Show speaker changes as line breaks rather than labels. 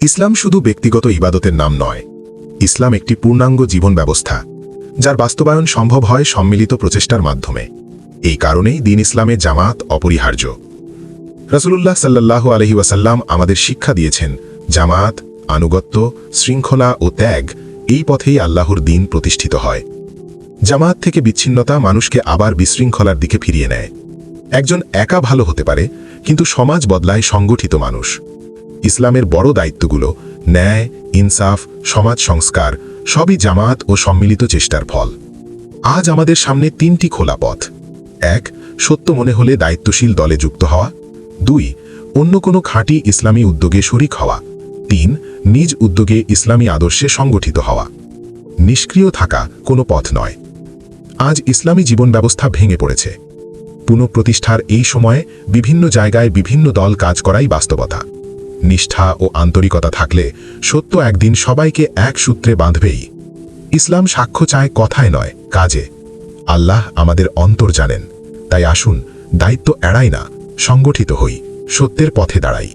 ইসলাম শুধু ব্যক্তিগত ইবাদতের নাম নয়, ইসলাম একটি পূর্ণাঙ্গ জীবন ব্যবস্থা, যার বাস্তবায়ন সম্ভব হয় সম্মিলিত প্রচেষ্টার মাধ্যমে। এই কারণেই দ্বীন ইসলামে জামাত অপরিহার্য। রাসূলুল্লাহ সাল্লাল্লাহু আলাইহি ওয়াসাল্লাম আমাদের শিক্ষা দিয়েছেন, জামাত, আনুগত্য, শৃঙ্খলা ও ত্যাগ, এই পথেই আল্লাহর দ্বীন প্রতিষ্ঠিত হয়। জামাত থেকে বিচ্ছিন্নতা মানুষকে আবার বিশৃঙ্খলার দিকে ফিরিয়ে নেয়। একজন একা ভালো হতে পারে, কিন্তু সমাজ বদলায় সংগঠিত মানুষ। ইসলামের বড় দায়িত্বগুলো, ন্যায়, ইনসাফ, সমাজ সংস্কার, সবই জামাত ও সম্মিলিত চেষ্টার ফল। আজ আমাদের সামনে 3টি খোলা পথ। 1. সত্য মনে হলে দায়িত্বশীল দলে যুক্ত হওয়া। 2. অন্য কোনো খাঁটি ইসলামী উদ্যোগে শরিক হওয়া। 3. নিজ উদ্যোগে ইসলামী আদর্শে সংগঠিত হওয়া। নিষ্ক্রিয় থাকা কোনো পথ নয়। আজ ইসলামী জীবন ব্যবস্থা ভেঙে পড়েছে। পুনঃপ্রতিষ্ঠার এই সময়ে বিভিন্ন জায়গায় বিভিন্ন দল কাজ করাই বাস্তবতা। নিষ্ঠা ও আন্তরিকতা থাকলে সত্য একদিন সবাইকে এক সূত্রে বাঁধবেই। ইসলাম সাক্ষ্য চায় কথায় নয়, কাজে। আল্লাহ আমাদের অন্তর জানেন, তাই আসুন দায়িত্ব এড়াই না, সংগঠিত হই, সত্যের পথে দাঁড়াই।